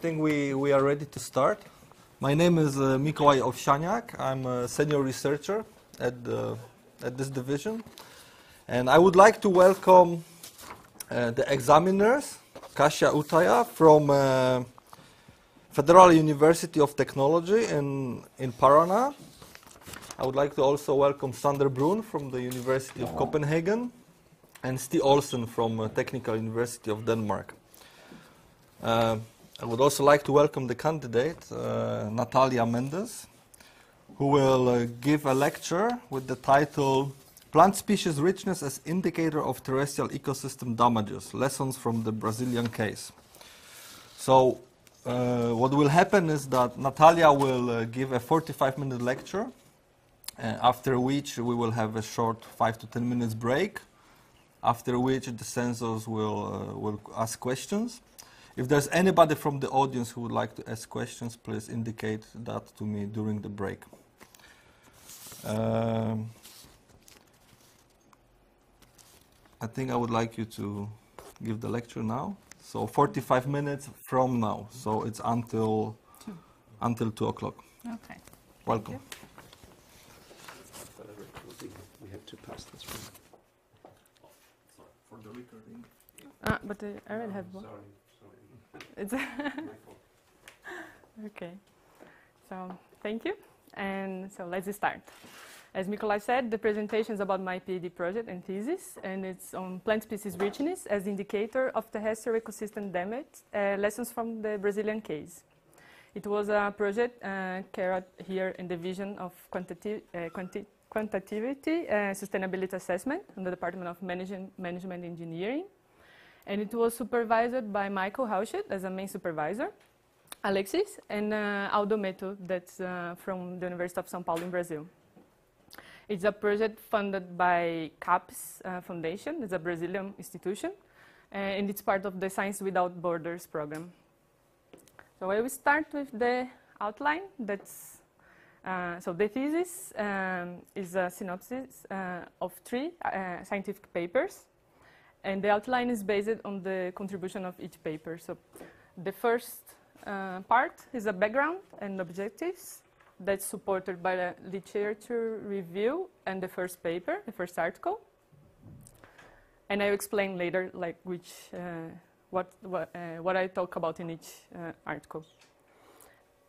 I think we are ready to start. My name is Mikołaj Owsianiak. I'm a senior researcher at this division. And I would like to welcome the examiners, Kasia Utaja from Federal University of Technology in Paraná. I would like to also welcome Sander Brun from the University of Copenhagen and Stig Olsen from Technical University of Denmark. I would also like to welcome the candidate, Natalia Mendes, who will give a lecture with the title Plant Species Richness as Indicator of Terrestrial Ecosystem Damages, Lessons from the Brazilian Case. So what will happen is that Natalia will give a 45-minute lecture, after which we will have a short 5 to 10 minutes break, after which the censors will ask questions. If there's anybody from the audience who would like to ask questions, please indicate that to me during the break. I think I would like you to give the lecture now. So 45 minutes from now. So it's until 2 o'clock. Okay. Welcome. We have to pass this one. For the recording. But I already have one. Sorry. It's okay. So thank you. And so let's start. As Mikołaj said, the presentation is about my PhD project and thesis, and it's on plant species richness as indicator of terrestrial ecosystem damage, lessons from the Brazilian case. It was a project carried here in the Division of Quantitativity Sustainability Assessment in the Department of Management Engineering. And it was supervised by Michael Hauschet as a main supervisor, Alexis, and Aldo Meto, that's from the University of São Paulo in Brazil. It's a project funded by CAPES Foundation. It's a Brazilian institution, and it's part of the Science Without Borders program. So I will start with the outline. That's so the thesis is a synopsis of 3 scientific papers. And the outline is based on the contribution of each paper. So the first part is a background and objectives that's supported by the literature review and the first paper, the first article. And I'll explain later like what I talk about in each article.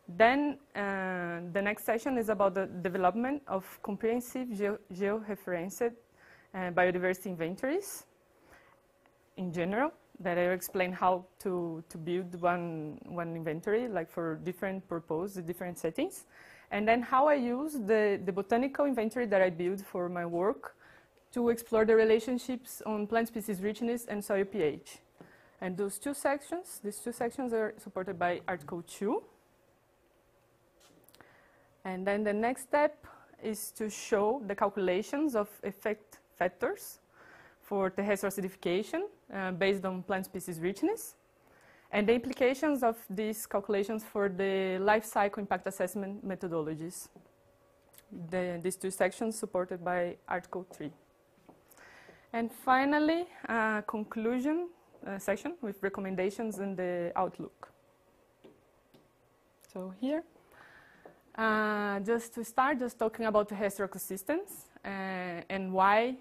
Then the next session is about the development of comprehensive georeferenced biodiversity inventories in general, that I will explain how to build one inventory, like for different purposes, different settings. And then how I use the botanical inventory that I build for my work to explore the relationships on plant species richness and soil pH. And these two sections are supported by Article 2. And then the next step is to show the calculations of effect factors for terrestrial acidification based on plant species richness, and the implications of these calculations for the life cycle impact assessment methodologies. These 2 sections supported by Article 3. And finally, a conclusion section with recommendations and the outlook. So here, just to start, just talking about terrestrial ecosystems and why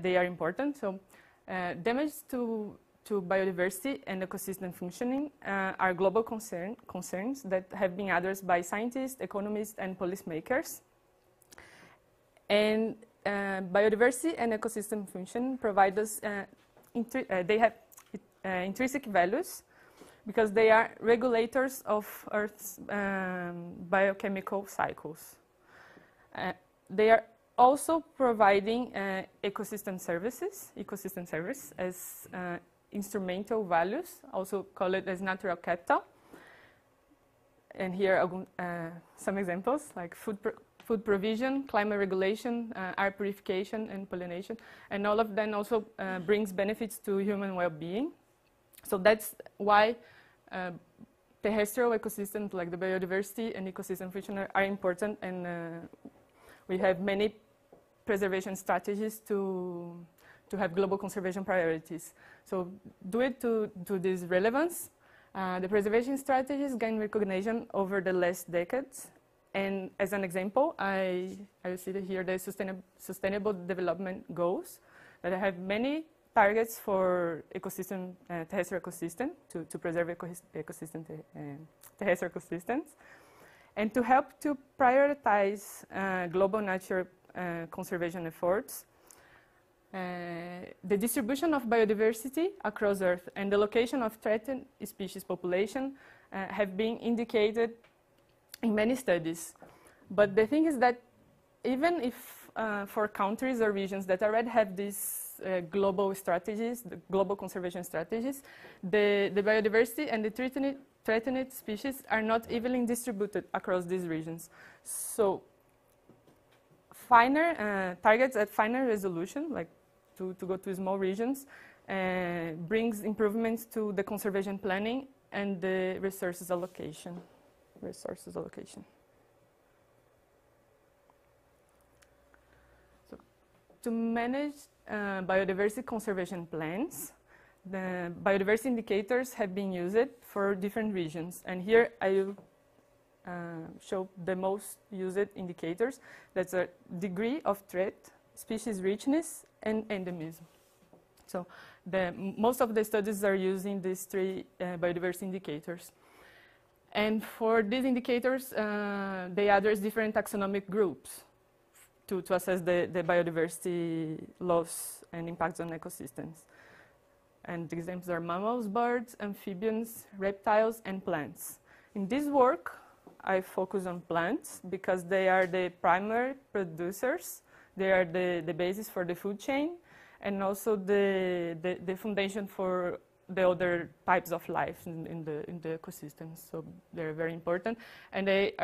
they are important. So damage to biodiversity and ecosystem functioning are global concerns that have been addressed by scientists, economists, and policymakers. And biodiversity and ecosystem function provide us, they have intrinsic values because they are regulators of Earth's biochemical cycles. They are also providing ecosystem service as instrumental values, also called as natural capital. And here are some examples like food provision, climate regulation, air purification, and pollination. And all of them also brings benefits to human well-being. So that's why terrestrial ecosystems like the biodiversity and ecosystem function are important, and we have many preservation strategies to have global conservation priorities. So due to this relevance, The preservation strategies gained recognition over the last decades. And as an example, I see here the sustainable development goals that have many targets for ecosystem, terrestrial ecosystem, to preserve terrestrial ecosystems, and to help to prioritize global nature conservation efforts. The distribution of biodiversity across Earth and the location of threatened species population have been indicated in many studies. But the thing is that even if for countries or regions that already have these global strategies, the global conservation strategies, the biodiversity and the threatened species are not evenly distributed across these regions. So finer targets at finer resolution, like to go to small regions, brings improvements to the conservation planning and the resources allocation. So to manage biodiversity conservation plans, the biodiversity indicators have been used for different regions. And here I will show the most used indicators. That's a degree of threat, species richness, and endemism. So most of the studies are using these three biodiversity indicators. And for these indicators, they address different taxonomic groups to assess the biodiversity loss and impacts on ecosystems. And the examples are mammals, birds, amphibians, reptiles, and plants. In this work, I focus on plants because they are the primary producers. They are the basis for the food chain and also the foundation for the other types of life in the ecosystems. So they're very important. And they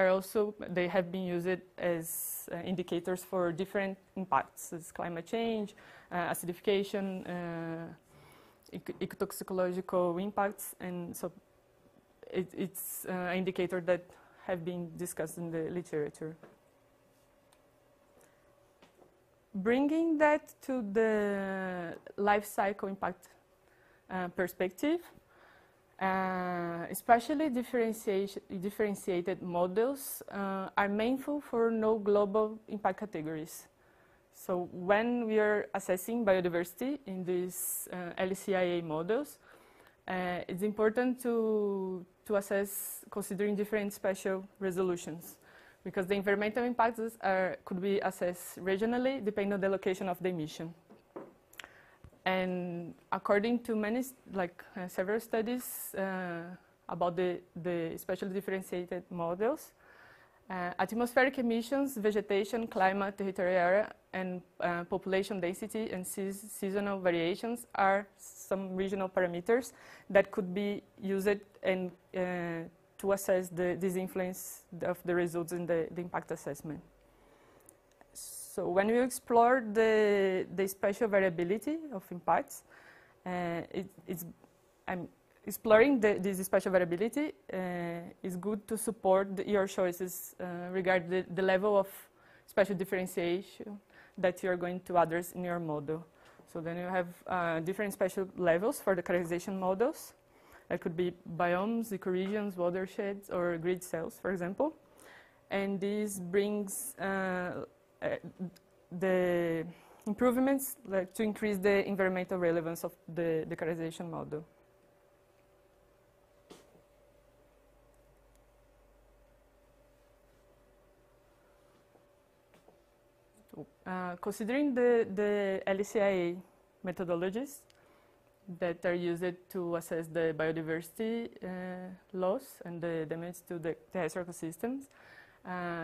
have been used as indicators for different impacts, as climate change, acidification, ecotoxicological impacts. And so it's an indicator that have been discussed in the literature. Bringing that to the life cycle impact perspective, especially differentiated models are meaningful for no global impact categories. So when we are assessing biodiversity in these LCIA models, it's important to assess considering different spatial resolutions, because the environmental impacts could be assessed regionally depending on the location of the emission. And according to many, several studies about the spatially differentiated models, atmospheric emissions, vegetation, climate, territorial area, and population density and seasonal variations are some regional parameters that could be used and to assess this influence of the results in the impact assessment. So when we explore the spatial variability of impacts, exploring this spatial variability is good to support your choices regarding the level of spatial differentiation that you are going to address in your model. So then you have different spatial levels for the characterization models. That could be biomes, ecoregions, watersheds, or grid cells, for example. And this brings the improvements to increase the environmental relevance of the characterization model. Considering the LCIA methodologies that are used to assess the biodiversity loss and the damage to the terrestrial ecosystems,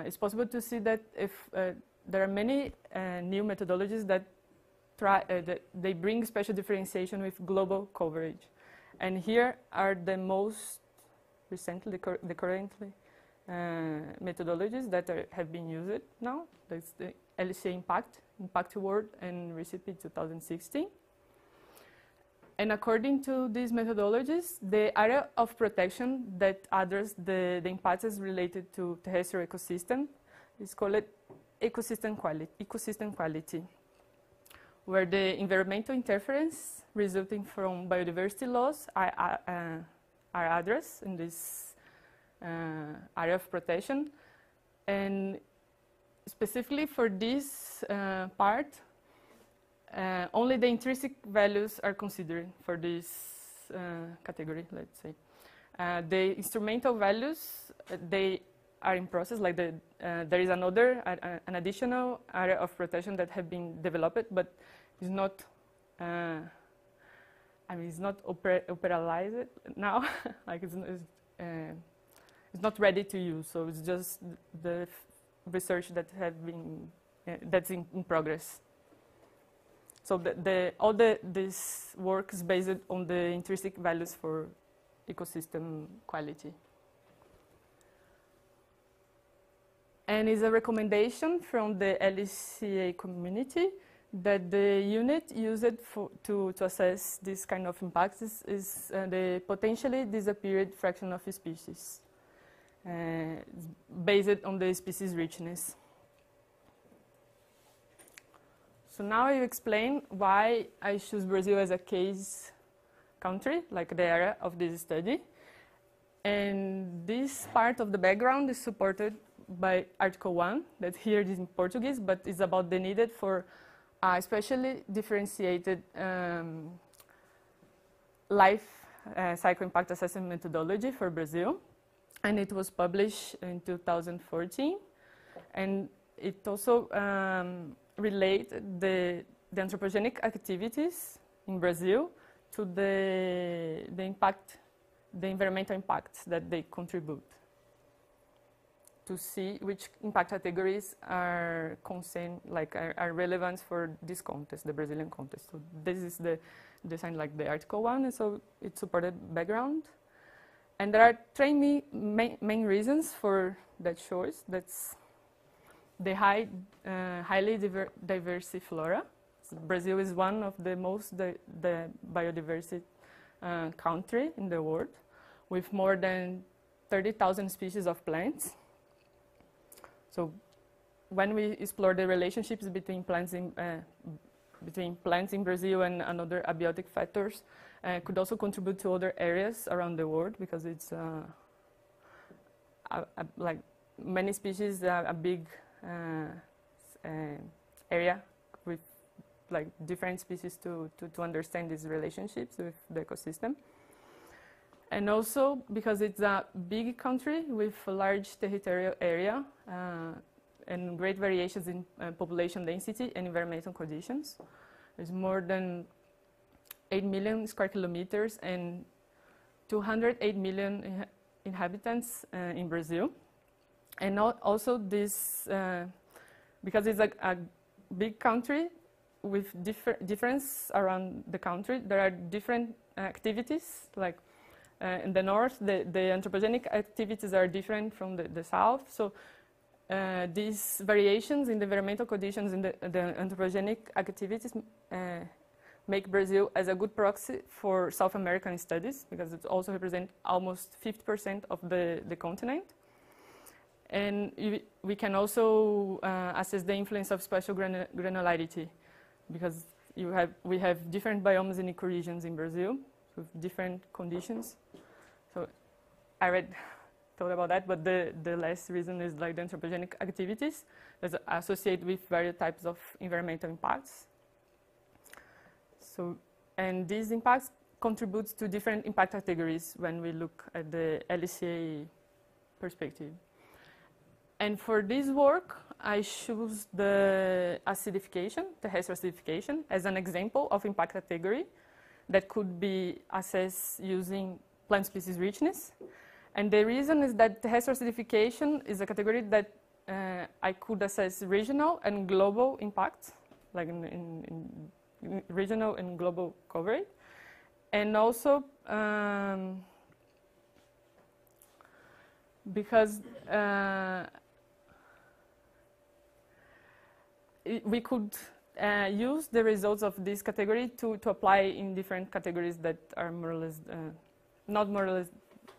it's possible to see that if there are many new methodologies that they bring spatial differentiation with global coverage. And here are the most recently, the currently methodologies that have been used now. That's the LCIA Impact Award, and recipe 2016. And according to these methodologies, the area of protection that address the impacts related to terrestrial ecosystem is called ecosystem quality, where the environmental interference resulting from biodiversity loss are are addressed in this area of protection. And specifically for this part, only the intrinsic values are considered for this category, let's say. The instrumental values, they are in process, like there is an additional area of protection that have been developed, but is not, it's not operationalized now, like it's not ready to use, so it's just the research that have been, that's in progress. So all this work is based on the intrinsic values for ecosystem quality. And is a recommendation from the LCIA community that the unit used to assess this kind of impacts is the potentially disappeared fraction of species, based on the species richness. So now I explain why I choose Brazil as a case country, like the area of this study. And this part of the background is supported by Article 1, that here is in Portuguese, but it's about the need for a specially differentiated life cycle impact assessment methodology for Brazil. And it was published in 2014. And it also related the anthropogenic activities in Brazil to the environmental impacts that they contribute, to see which impact categories are concerned, like are relevant for this contest, the Brazilian contest. So this is the design, like the Article 1, and so it supported background. And there are three main reasons for that choice. That's the highly diverse flora. So Brazil is one of the most the biodiversity country in the world, with more than 30,000 species of plants. So when we explore the relationships between plants in Brazil and other abiotic factors, could also contribute to other areas around the world, because it's like many species, a big area with like different species to understand these relationships with the ecosystem. And also because it's a big country with a large territorial area and great variations in population density and environmental conditions. There's more than 8 million square kilometers and 208 million inhabitants in Brazil. And also this, because it's a big country with difference around the country, there are different activities, like in the north, the anthropogenic activities are different from the south. So these variations in the environmental conditions in the anthropogenic activities make Brazil as a good proxy for South American studies, because it also represents almost 50% of the continent. And we can also assess the influence of spatial granularity, because we have different biomes and ecoregions in Brazil with different conditions. So I already thought about that, but the last reason is like the anthropogenic activities that's associated with various types of environmental impacts. So, and these impacts contribute to different impact categories when we look at the LCIA perspective. And for this work, I choose the acidification, terrestrial acidification, as an example of impact category that could be assessed using plant species richness. And the reason is that terrestrial acidification is a category that I could assess regional and global impacts, like in regional and global coverage. And also because we could use the results of this category to apply in different categories that are more or less,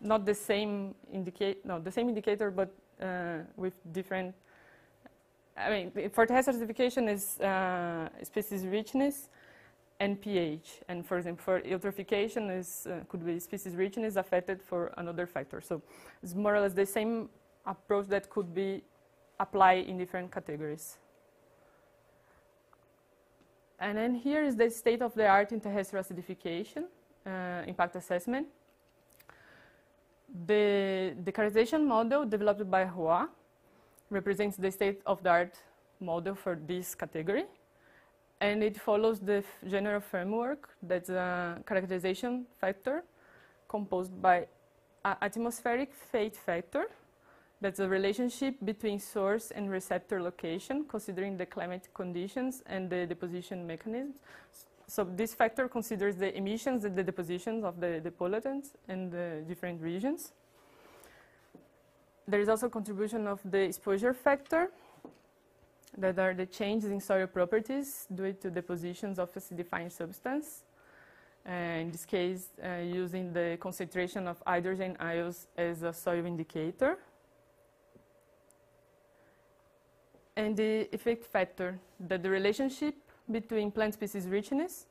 not the same indicator, but with different. I mean, for terrestrial acidification is species richness, and pH. And for example, for eutrophication could be species richness affected for another factor. So it's more or less the same approach that could be applied in different categories. And then here is the state of the art in terrestrial acidification impact assessment. The characterization model developed by Roy represents the state of the art model for this category. And it follows the general framework that's a characterization factor composed by an atmospheric fate factor. That's a relationship between source and receptor location, considering the climatic conditions and the deposition mechanisms. So this factor considers the emissions and the depositions of the pollutants in the different regions. There is also contribution of the exposure factor, that are the changes in soil properties due to depositions of acidifying substance. In this case, using the concentration of hydrogen ions as a soil indicator. And the effect factor, that the relationship between plant species richness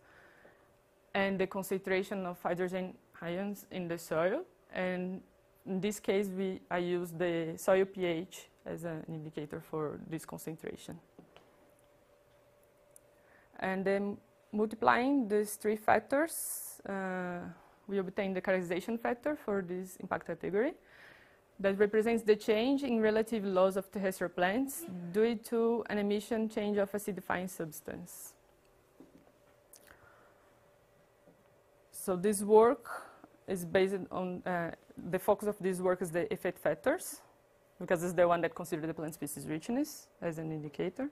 and the concentration of hydrogen ions in the soil. And in this case, I use the soil pH as an indicator for this concentration. And then multiplying these three factors, we obtain the characterization factor for this impact category that represents the change in relative loss of terrestrial plants due to an emission change of acidifying substance. So this work is based on, the focus of this work is the effect factors, because it's the one that considers the plant species richness as an indicator.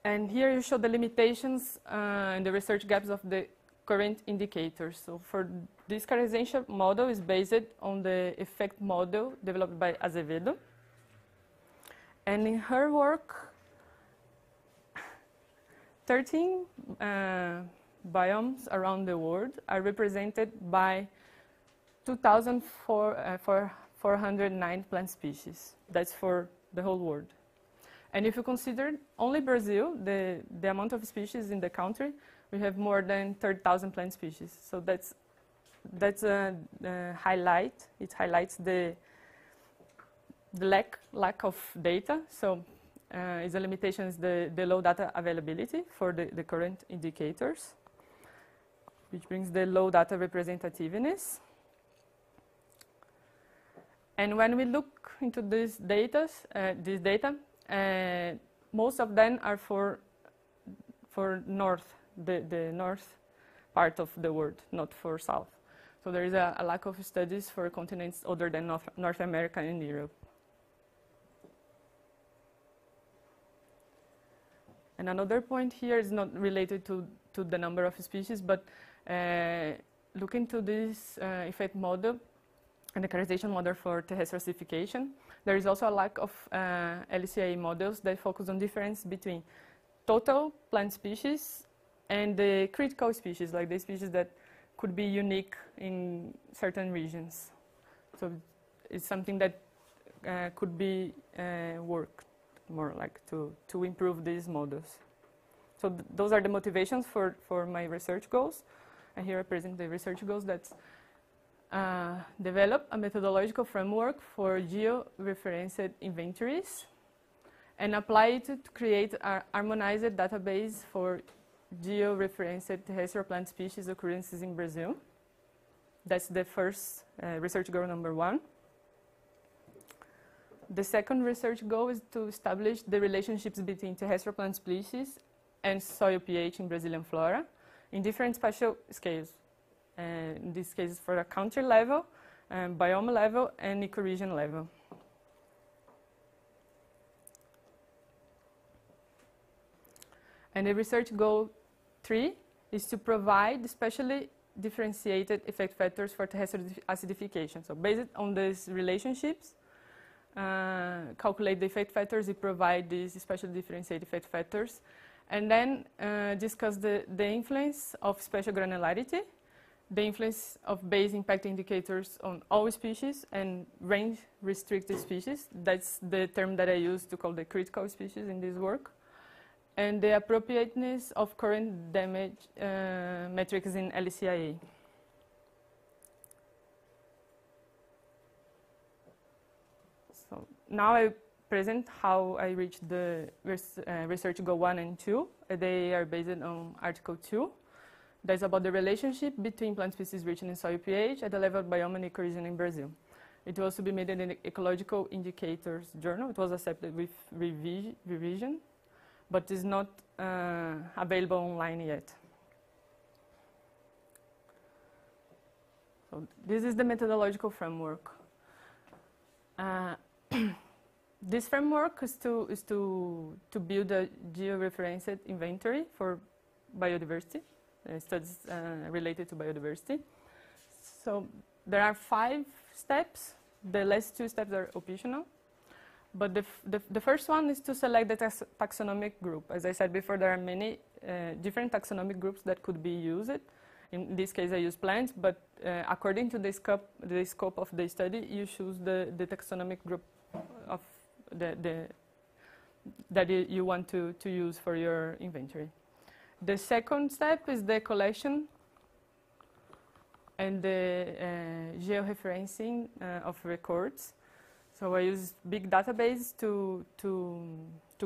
And here you show the limitations and the research gaps of the current indicators. So for this characterization model is based on the effect model developed by Azevedo. And in her work, 13 biomes around the world are represented by 2,409 plant species. That's for the whole world. And if you consider only Brazil, the amount of species in the country, we have more than 30,000 plant species. So that's a highlight. It highlights the lack of data. So its a limitation is the low data availability for the current indicators, which brings the low data representativeness. And when we look into this data, most of them are for north, the north part of the world, not for south. So there is a lack of studies for continents other than North America and Europe. And another point here is not related to the number of species, but looking to this effect model and the characterization model for terrestrial acidification, there is also a lack of LCIA models that focus on difference between total plant species and the critical species, like the species that could be unique in certain regions. So it's something that could be worked more like to improve these models. So those are the motivations for my research goals. And here I present the research goals that develop a methodological framework for geo-referenced inventories and apply it to create a harmonized database for geo-referenced terrestrial plant species occurrences in Brazil. That's the first research goal number 1. The second research goal is to establish the relationships between terrestrial plant species and soil pH in Brazilian flora in different spatial scales. In this case, for a country level, biome level, and ecoregion level. And the research goal 3 is to provide spatially differentiated effect factors for terrestrial acidification. So based on these relationships, calculate the effect factors, we provide these spatially differentiated effect factors, and then discuss the influence of spatial granularity, the influence of base impact indicators on all species and range restricted species. That's the term that I use to call the critical species in this work. and the appropriateness of current damage metrics in LCIA. So now I present how I reached the research goal 1 and 2. They are based on Article 2. That's about the relationship between plant species richness and soil pH at the level of biome and ecoregion in Brazil. It was submitted in the Ecological Indicators Journal. It was accepted with revision, but is not available online yet. So this is the methodological framework. This framework is to build a georeferenced inventory for biodiversity, studies related to biodiversity. So there are 5 steps. The last 2 steps are optional. But the first one is to select the taxonomic group. As I said before, there are many different taxonomic groups that could be used. In this case, I use plants, but according to the scope of the study, you choose the taxonomic group of that you want to use for your inventory. The second step is the collection and the georeferencing of records. So I use big database to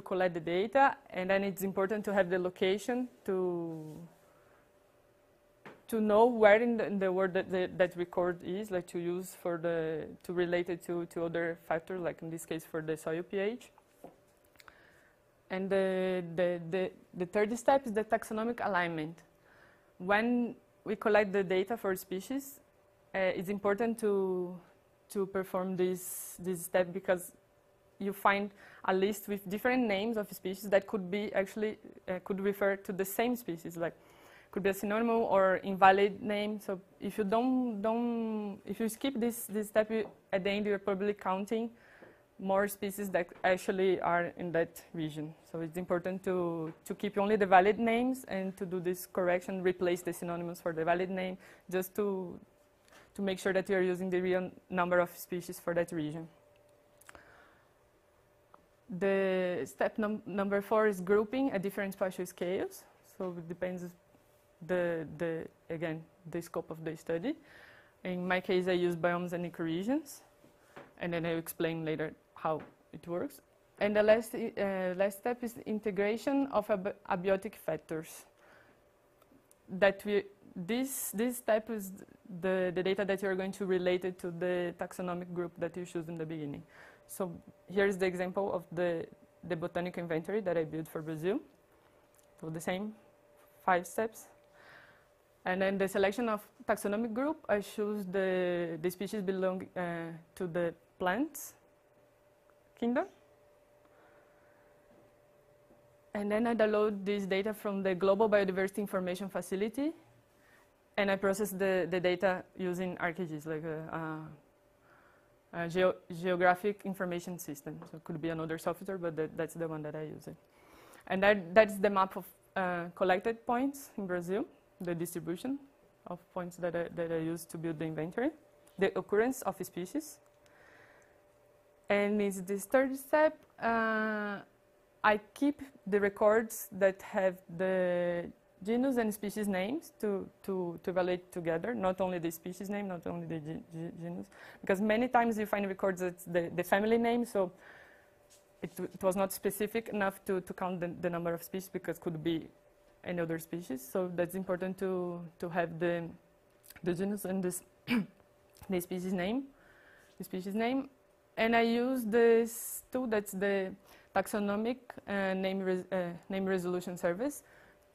collect the data, and then it's important to have the location to know where in the world that record is, like to use for to relate it to other factors, like in this case for the soil pH. And the third step is the taxonomic alignment. When we collect the data for species, it's important to perform this step, because you find a list with different names of species that could be actually could refer to the same species, like could be a synonym or invalid name. So if you if you skip this step, at the end you're probably counting more species that actually are in that region. So it's important to keep only the valid names and to do this correction, replace the synonyms for the valid name, just to make sure that you're using the real number of species for that region. The step number 4 is grouping at different spatial scales. So it depends again, the scope of the study. In my case, I use biomes and ecoregions, and then I'll explain later how it works. And the last step is the integration of abiotic factors. This step is the data that you're going to relate it to the taxonomic group that you choose in the beginning. So here's the example of the botanical inventory that I built for Brazil. So the same 5 steps. And then the selection of taxonomic group, I choose the species belong to the plants kingdom. And then I download this data from the Global Biodiversity Information Facility, and I process the data using ArcGIS, like a geographic information system. So it could be another software, but that's the one that I use. And that's the map of collected points in Brazil, the distribution of points that I use to build the inventory, the occurrence of species. And it's this third step. I keep the records that have the genus and species names to evaluate together, not only the species name, not only the genus, because many times you find records that's the family name, so it was not specific enough to count the number of species, because it could be any other species. So that's important to have the genus and the species name. And I use this tool, that's the taxonomic name resolution service,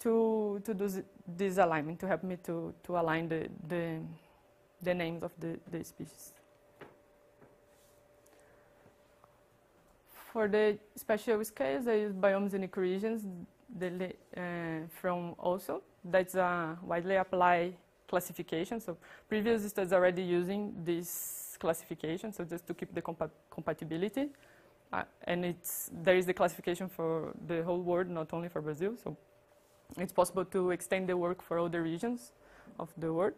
to do this alignment, to help me to align the names of the species. For the spatial scales, I use biomes and ecoregions from also. That's a widely applied classification. So previous studies are already using this classification, so just to keep the compatibility. And there is the classification for the whole world, not only for Brazil. So it's possible to extend the work for other regions of the world.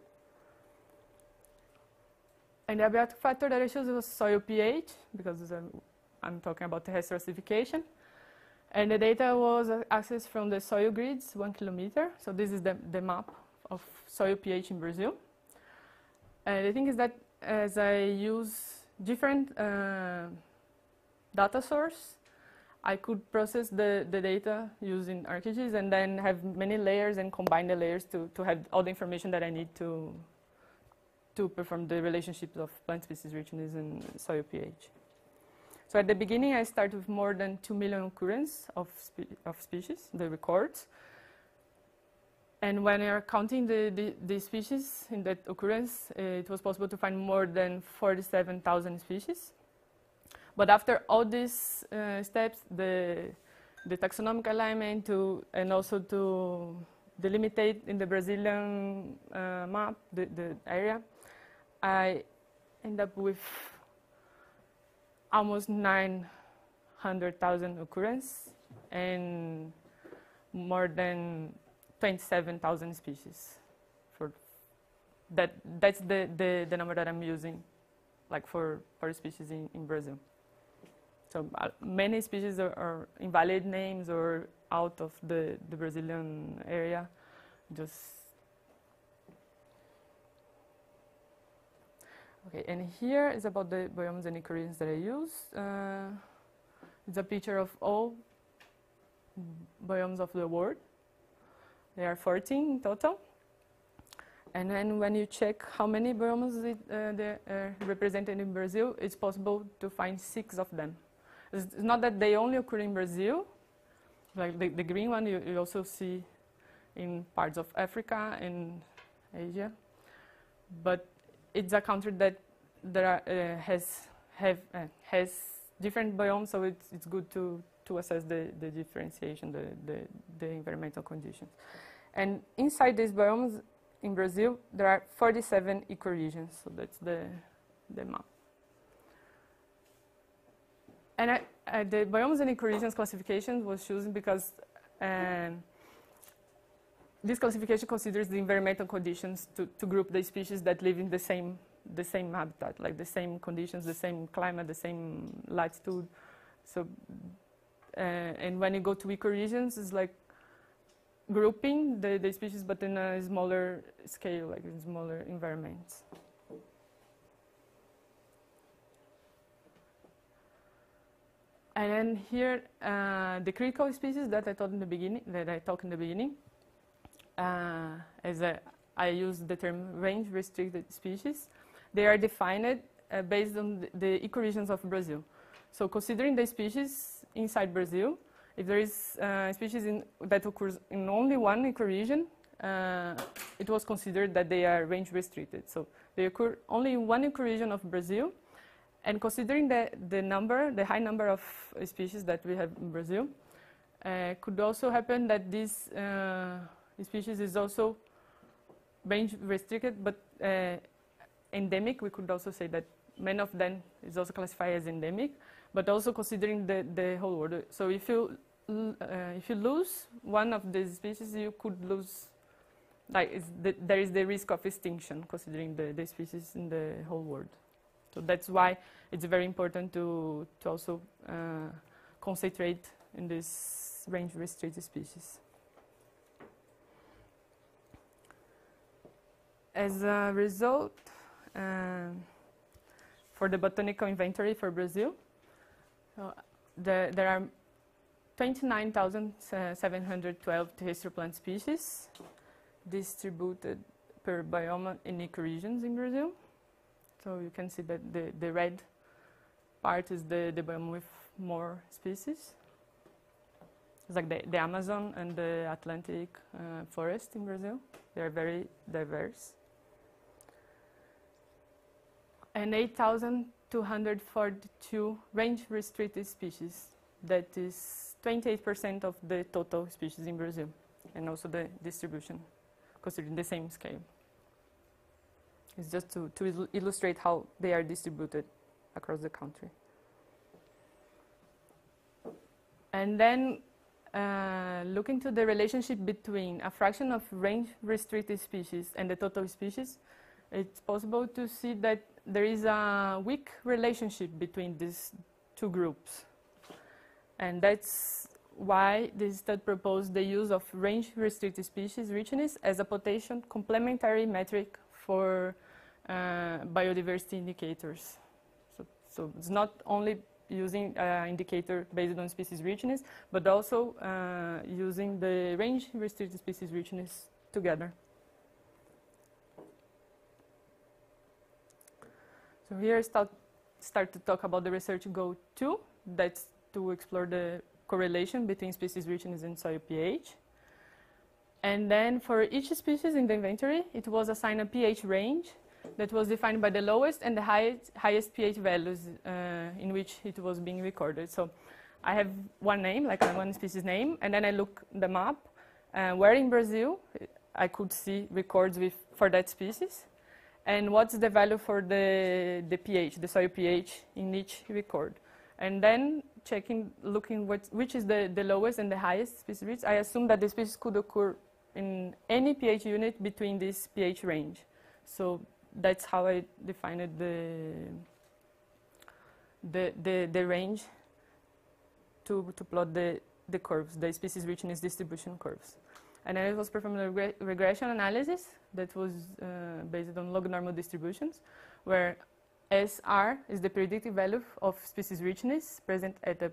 And the abiotic factor that I chose was soil pH, because I'm talking about terrestrial acidification. And the data was accessed from the soil grids, 1 kilometer. So this is the map of soil pH in Brazil. And the thing is that as I use different data source, I could process the data using ArcGIS and then have many layers and combine the layers to have all the information that I need to perform the relationships of plant species richness and soil pH. So at the beginning, I started with more than 2 million occurrences of species, the records. And when you're counting the species in that occurrence, it was possible to find more than 47,000 species. But after all these steps, the taxonomic alignment and also to delimitate in the Brazilian map, the area, I end up with almost 900,000 occurrences and more than 27,000 species. That's the number that I'm using, like for species in Brazil. So many species are invalid names or out of the Brazilian area. Okay, and here is about the biomes and ecoregions that I use. It's a picture of all biomes of the world. There are 14 in total. And then when you check how many biomes they are represented in Brazil, it's possible to find 6 of them. It's not that they only occur in Brazil. Like the green one you also see in parts of Africa and Asia. But it's a country that has different biomes, so it's good to assess the differentiation, the environmental conditions. And inside these biomes in Brazil, there are 47 ecoregions, so that's the map. And the biomes and ecoregions classification was chosen because this classification considers the environmental conditions to group the species that live in the same habitat, like the same conditions, the same climate, the same latitude. So, and when you go to ecoregions, it's like grouping the species, but in a smaller scale, like in smaller environments. And then here, the critical species that I talked in the beginning, as I use the term range restricted species, they are defined based on the ecoregions of Brazil. So considering the species inside Brazil, if there is a species that occurs in only one ecoregion, it was considered that they are range restricted. So they occur only in one ecoregion of Brazil. And considering the high number of species that we have in Brazil, could also happen that this species is also range restricted, but endemic. We could also say that many of them is also classified as endemic, but also considering the whole world. So if you lose one of these species, you could lose, like there is the risk of extinction considering the species in the whole world. So that's why it's very important to also concentrate in this range restricted species. As a result, for the botanical inventory for Brazil, there are 29,712 terrestrial plant species distributed per biome in ecoregions in Brazil. So you can see that the red part is the biome with more species. It's like the Amazon and the Atlantic forest in Brazil. They are very diverse. And 8,242 range-restricted species. That is 28% of the total species in Brazil, and also the distribution, considering the same scale. It's just to illustrate how they are distributed across the country. And then looking to the relationship between a fraction of range-restricted species and the total species, it's possible to see that there is a weak relationship between these two groups. And that's why this study proposed the use of range-restricted species richness as a potential complementary metric for biodiversity indicators. So it's not only using an indicator based on species richness, but also using the range-restricted species richness together. So here I start to talk about the research goal 2, that's to explore the correlation between species richness and soil pH. And then for each species in the inventory, it was assigned a pH range that was defined by the lowest and the highest pH values in which it was being recorded. So I have one name, like one species name, and then I look the map where in Brazil I could see records for that species, and what's the value for the pH, the soil pH in each record. And then looking which is the lowest and the highest species reach, I assume that the species could occur in any pH unit between this pH range. So that's how I defined the range to plot the curves, the species richness distribution curves. And then it was performed a regression analysis that was based on log normal distributions, where SR is the predictive value of species richness present at a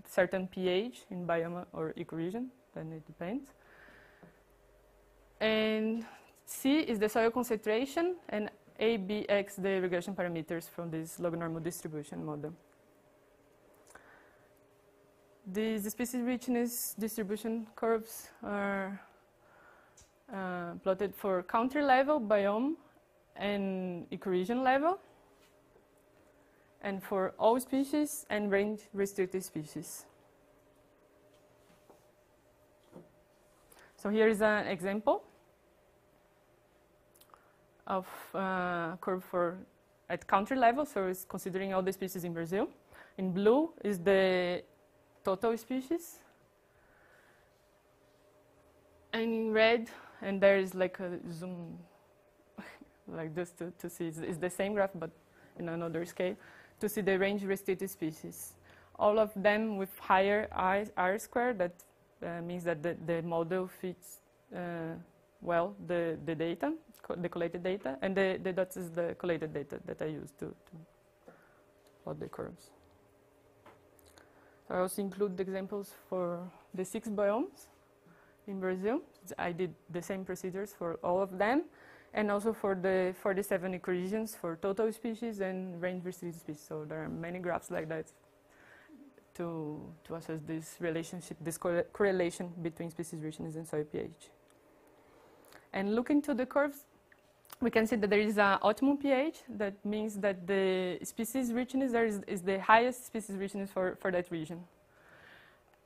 certain pH in biome or ecoregion, then it depends. And C is the soil concentration, and ABX the regression parameters from this log normal distribution model. These species richness distribution curves are plotted for country level, biome, and ecoregion level, and for all species and range-restricted species. So here is an example of curve at country level, so it's considering all the species in Brazil. In blue is the total species, and in red, and there is like a zoom, like just to see, it's the same graph but in another scale, to see the range-restricted species. All of them with higher R squared, that means that the model fits well the data, the collected data, and the dots is the collected data that I use to plot the curves. So I also include the examples for the 6 biomes in Brazil. I did the same procedures for all of them, and also for the 47 ecoregions for total species and range-restricted species. So there are many graphs like that to assess this relationship, this correlation between species richness and soil pH. And looking to the curves, we can see that there is an optimum pH. That means that the species richness there is the highest species richness for that region.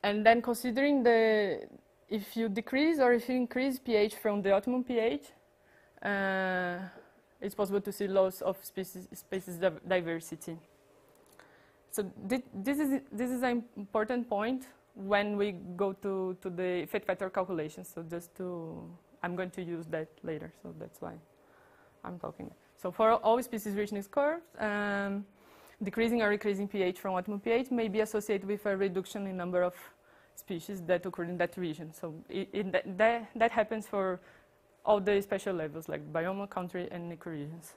And then considering if you decrease or if you increase pH from the optimum pH, it's possible to see loss of species diversity. So this is an important point when we go to the effect factor calculation. So I'm going to use that later. So that's why I'm talking. So for all species richness curves, decreasing or increasing pH from optimum pH may be associated with a reduction in number of species that occur in that region. So that happens for all the spatial levels, like biome, country, and ecoregions.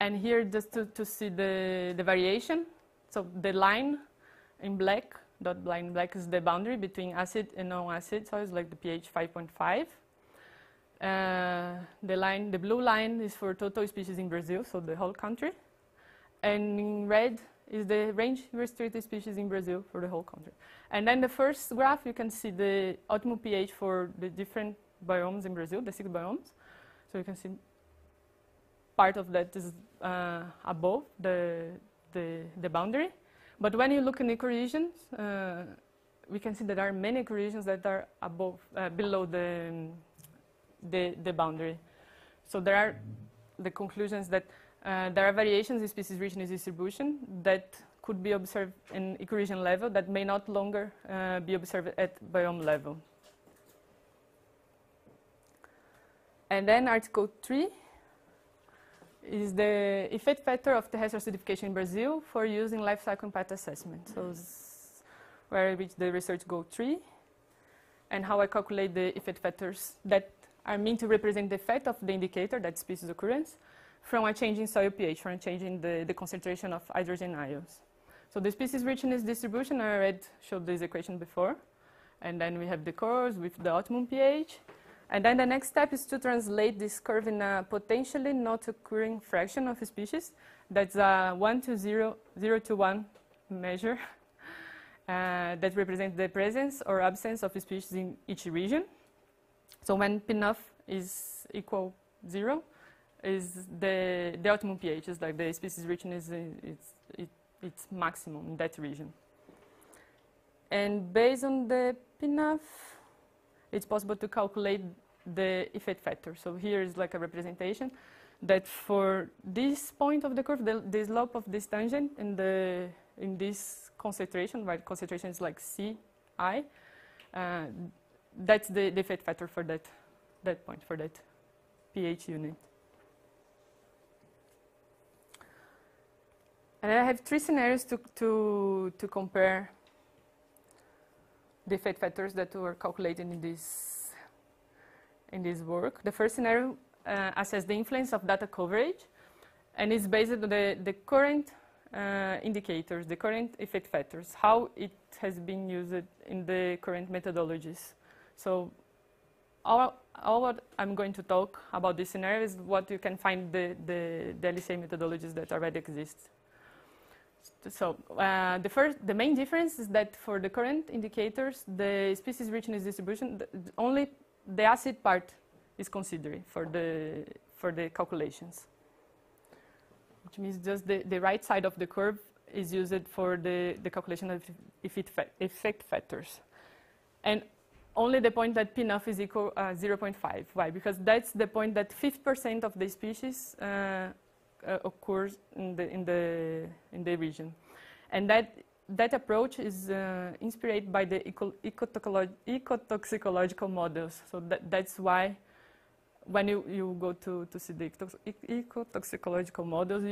And here, just to see the variation, so the line in black, dot line in black is the boundary between acid and non-acid soils, like the pH 5.5. The blue line is for total species in Brazil, so the whole country. And in red is the range-restricted species in Brazil for the whole country. And then the first graph, you can see the optimum pH for the different biomes in Brazil, the 6 biomes. So you can see part of that is above the boundary. But when you look in ecoregions, we can see that there are many ecoregions that are below the boundary. So there are the conclusions that there are variations in species richness distribution that could be observed in ecoregion level that may not longer be observed at biome level. And then Article 3 is the effect factor of terrestrial acidification in Brazil for using life cycle impact assessment. So where I reach the research goal 3, and how I calculate the effect factors that are meant to represent the effect of the indicator, that species occurrence, from a change in soil pH, from a change in the concentration of hydrogen ions. So the species richness distribution, I already showed this equation before. And then we have the curves with the optimum pH. And then the next step is to translate this curve in a potentially not occurring fraction of a species. That's a 1 to 0, 0 to 1 measure that represents the presence or absence of a species in each region. So when P0 is equal 0, is the optimum pH, is like the species richness, it's maximum in that region. And based on the P0, it's possible to calculate the effect factor. So here is like a representation that for this point of the curve, the slope of this tangent in this concentration, right? Concentration is like Ci. That's the effect factor for that point, for that pH unit. And I have 3 scenarios to compare the effect factors that were calculated in this work. The first scenario assesses the influence of data coverage, and is based on the current indicators, the current effect factors, how it has been used in the current methodologies. So all what I'm going to talk about this scenario is what you can find the LCIA methodologies that already exist. So the main difference is that for the current indicators, the species richness distribution, only the acid part is considered for the calculations, which means just the right side of the curve is used for the calculation of effect factors, and only the point that P0 is equal 0.5. Why? Because that's the point that 50% of the species occurs in the region, and that approach is inspired by the ecotoxicological models. So that's why when you go to see the ecotoxicological models,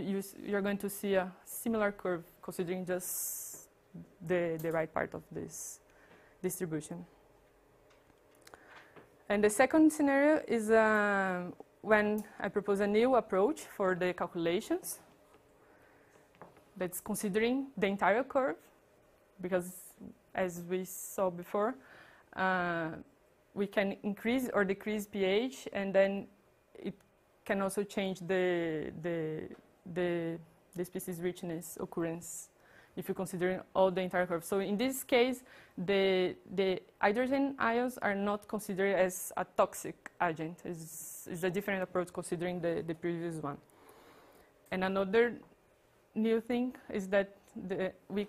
you're going to see a similar curve considering just the right part of this distribution. And the second scenario is when I propose a new approach for the calculations that's considering the entire curve, because as we saw before, we can increase or decrease pH, and then it can also change the species richness occurrence if you consider all the entire curve. So in this case, the hydrogen ions are not considered as a toxic agent. It's a different approach considering the previous one. And another new thing is that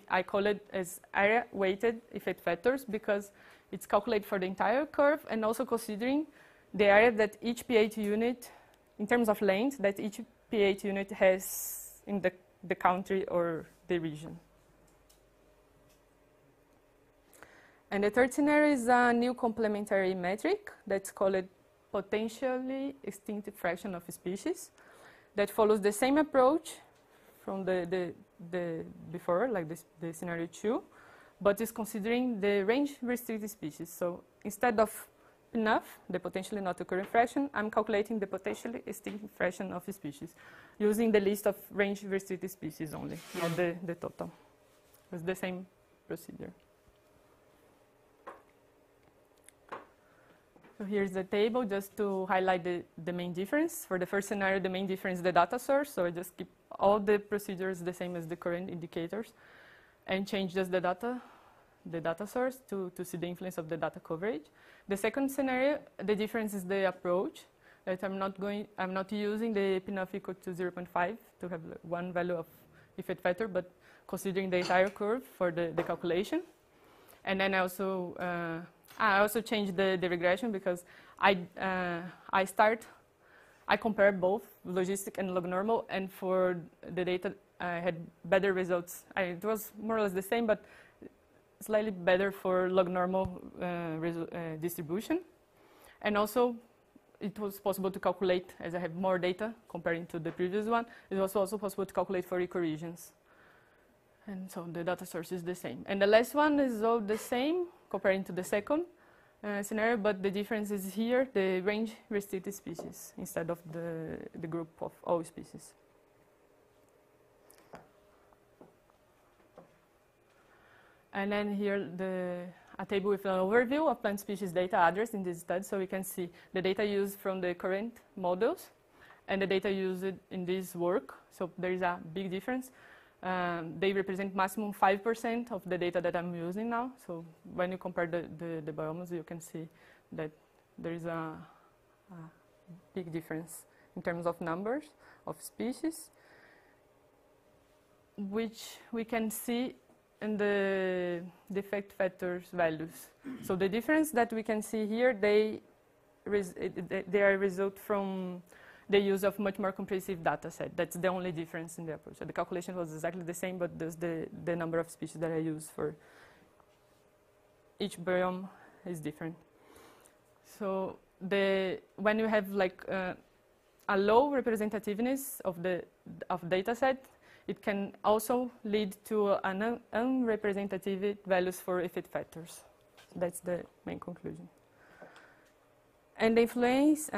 I call it as area-weighted effect factors, because it's calculated for the entire curve and also considering the area that each pH unit, in terms of length, that each pH unit has in the country or the region. And the third scenario is a new complementary metric that's called potentially extinct fraction of species, that follows the same approach from the before, like the scenario 2, but is considering the range restricted species. So instead of P0, the potentially not occurring fraction, I'm calculating the potentially extinct fraction of species using the list of range restricted species only, not the total. It's the same procedure. So here's the table just to highlight the main difference. For the first scenario, the main difference is the data source. So I just keep all the procedures the same as the current indicators and change just the data source to see the influence of the data coverage. The second scenario, the difference is the approach, that I'm not using the P0 equal to 0.5 to have one value of effect factor, but considering the entire curve for the calculation. And then I also changed the regression, because I compare both logistic and log normal, and for the data I had better results. It was more or less the same, but slightly better for log normal distribution. And also it was possible to calculate, as I have more data comparing to the previous one, it was also possible to calculate for ecoregions. And so the data source is the same. And the last one is all the same comparing to the second scenario, but the difference is here, the range restricted species instead of the group of all species. And then here a table with an overview of plant species data addressed in this study, so we can see the data used from the current models and the data used in this work. So there is a big difference. They represent maximum 5% of the data that I'm using now. So when you compare the biomes, you can see that there is a big difference in terms of numbers of species, which we can see in the defect factors values. So the difference that we can see here, they are result from the use of much more comprehensive data set. That's the only difference in the approach. So the calculation was exactly the same, but there's the number of species that I use for each biome is different. So when you have like a low representativeness of data set, it can also lead to an unrepresentative values for effect factors. That's the main conclusion. And the influence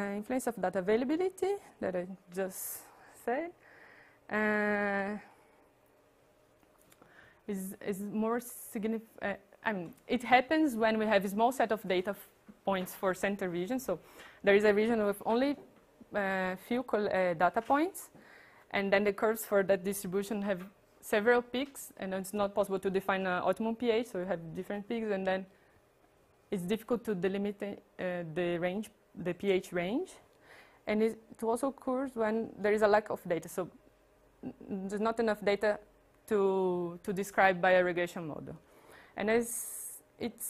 of data availability that I just said is more significant. I mean, it happens when we have a small set of data points for center region. So there is a region with only few data points, and then the curves for that distribution have several peaks, and it's not possible to define an optimum pH, so you have different peaks, and then it's difficult to delimit the range, the pH range, and it also occurs when there is a lack of data. So there's not enough data to describe by a regression model. And as it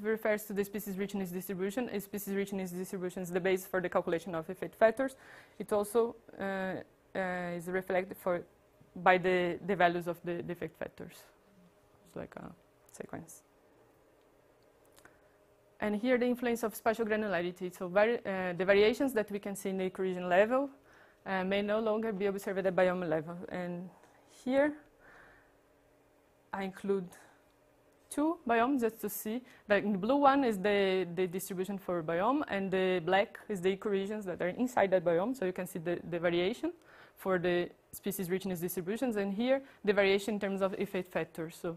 refers to the species richness distribution. A species richness distribution is the base for the calculation of effect factors. It also is reflected by the values of the effect factors. It's like a sequence. And here the influence of spatial granularity. So the variations that we can see in the ecoregion level may no longer be observed at the biome level. And here I include two biomes just to see. The blue one is the distribution for biome, and the black is the ecoregions that are inside that biome. So you can see the variation for the species richness distributions, and here the variation in terms of effect factors. So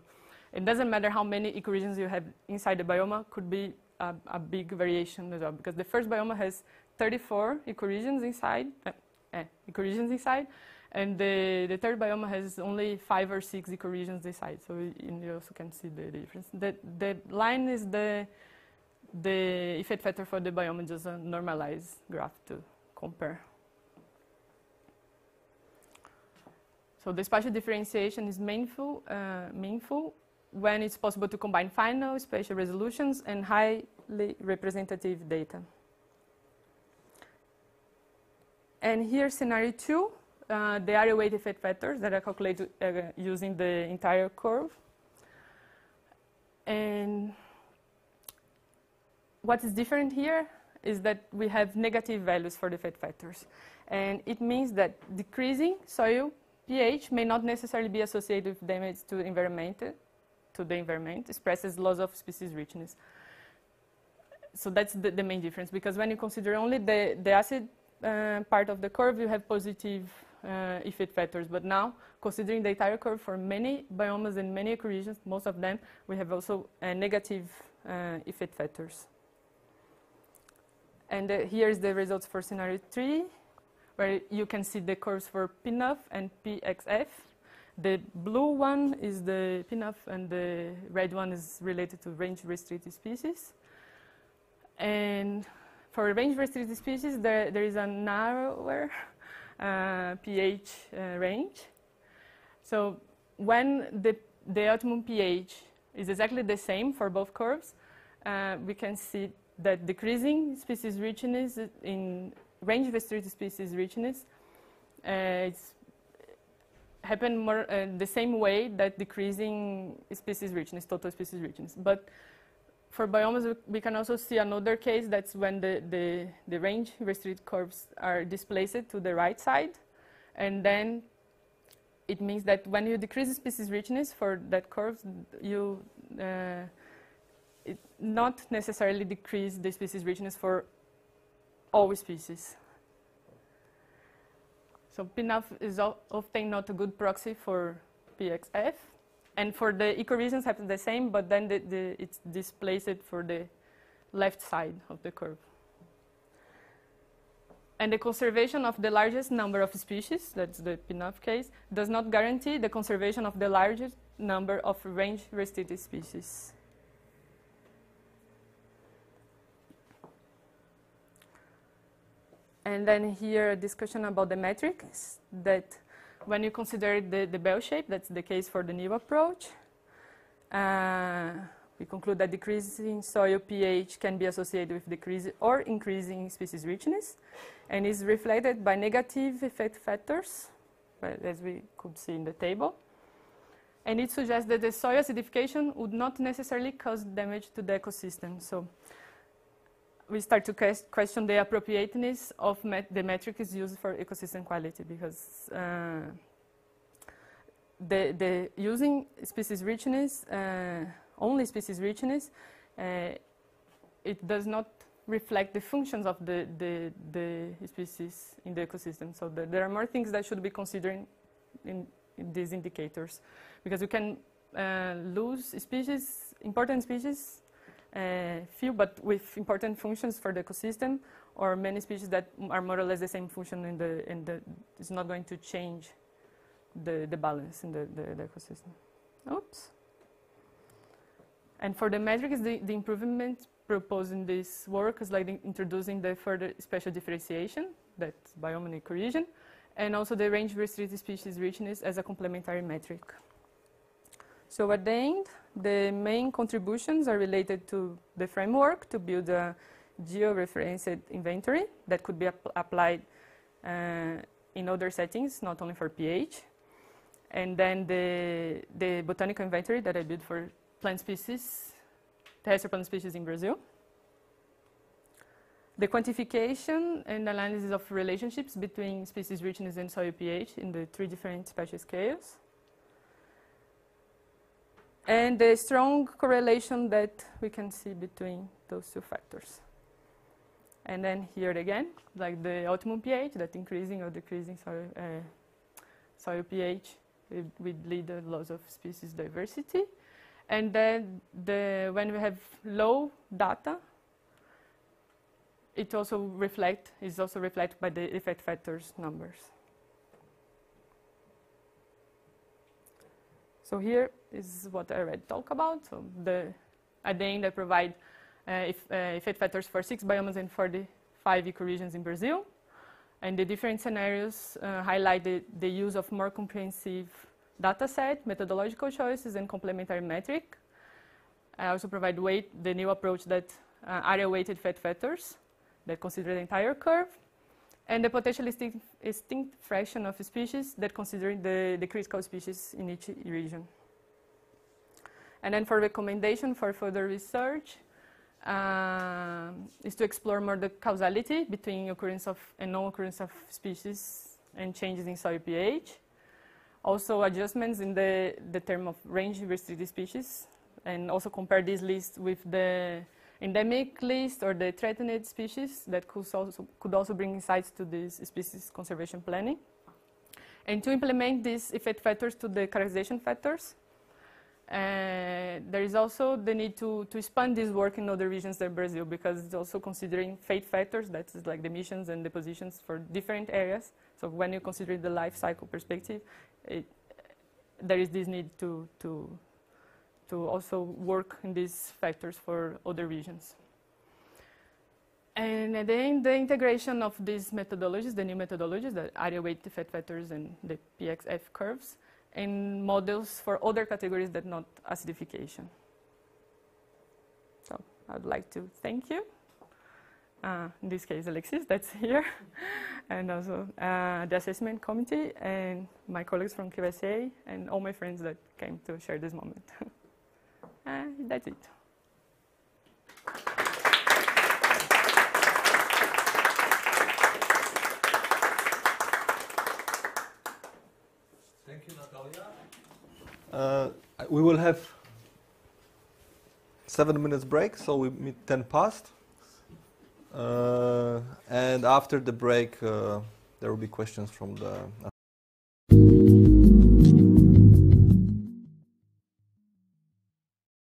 it doesn't matter how many ecoregions you have inside the biome, could be a big variation as well, because the first biome has 34 ecoregions inside, and the third biome has only 5 or 6 ecoregions inside. So you also can see the difference. The line is the effect factor for the biome, just a normalized graph to compare. So the spatial differentiation is meaningful when it's possible to combine final spatial resolutions and highly representative data. And here, scenario 2, the area weight effect factors that are calculated using the entire curve. And what is different here is that we have negative values for the effect factors. And it means that decreasing soil pH may not necessarily be associated with damage to the environment, expressed as loss of species richness. So that's the main difference, because when you consider only the acid part of the curve, you have positive effect factors. But now, considering the entire curve for many biomes and many ecoregions, most of them, we have also negative effect factors. And here's the results for scenario 3, where you can see the curves for PNUF and PXF. The blue one is the PNUF, and the red one is related to range-restricted species. And for range-restricted species, there is a narrower pH range. So when the optimum pH is exactly the same for both curves, we can see that decreasing species richness in range-restricted species richness it's happen more the same way that decreasing species richness, total species richness. But for Biomes, we can also see another case. That's when the range restricted curves are displaced to the right side. And then it means that when you decrease the species richness for that curve, you not necessarily decrease the species richness for all species. So PNAF is often not a good proxy for PXF. And for the ecoregions happens the same, but then it's displaced for the left side of the curve. And the conservation of the largest number of species, that's the PNAF case, does not guarantee the conservation of the largest number of range-restricted species. And then here a discussion about the metrics, that when you consider the bell shape, that's the case for the new approach, we conclude that decreasing soil pH can be associated with decreasing or increasing species richness, and is reflected by negative effect factors, as we could see in the table. And it suggests that the soil acidification would not necessarily cause damage to the ecosystem. So we start to question the appropriateness of the metrics used for ecosystem quality, because the using species richness, only species richness, it does not reflect the functions of the species in the ecosystem. So there are more things that should be considered in these indicators, because you can lose species, important species, few but with important functions for the ecosystem, or many species that are more or less the same function and it's not going to change the balance in the ecosystem. Oops. And for the metrics, the improvement proposed in this work is like introducing the further spatial differentiation, that's biome and ecoregion, and also the range restricted species richness as a complementary metric. So at the end, the main contributions are related to the framework to build a geo-referenced inventory that could be applied in other settings, not only for pH. And then the botanical inventory that I built for plant species, terrestrial plant species in Brazil. The quantification and analysis of relationships between species richness and soil pH in the 3 different spatial scales. And the strong correlation that we can see between those 2 factors. And then here again, like the optimum pH, that increasing or decreasing soil pH would lead to loss of species diversity. And then when we have low data, it also is also reflected by the effect factors numbers. So here is what I already talked about. So at the end, I provide effect factors for 6 biomes and 45 ecoregions in Brazil. And the different scenarios highlight the use of more comprehensive data set, methodological choices, and complementary metric. I also provide the new approach that area-weighted effect factors that consider the entire curve, and the potentially extinct fraction of species that consider the critical species in each region. And then for recommendation for further research is to explore more the causality between occurrence of and non-occurrence of species and changes in soil pH. Also adjustments in the term of range-restricted species, and also compare this list with the endemic list or the threatened species that could also bring insights to this species conservation planning. And to implement these effect factors to the characterization factors, there is also the need to expand this work in other regions than Brazil, because it's also considering fate factors, that's like the emissions and the positions for different areas. So when you consider the life cycle perspective, there is this need to also work in these factors for other regions. And then the integration of these methodologies, the new methodologies, the area-weighted effect factors and the PXF curves, and models for other categories that not acidification. So I would like to thank you. In this case, Alexis, that's here, and also the assessment committee, and my colleagues from QSA, and all my friends that came to share this moment. That's it. We will have 7 minutes break, so we meet 10 past. And after the break, there will be questions from the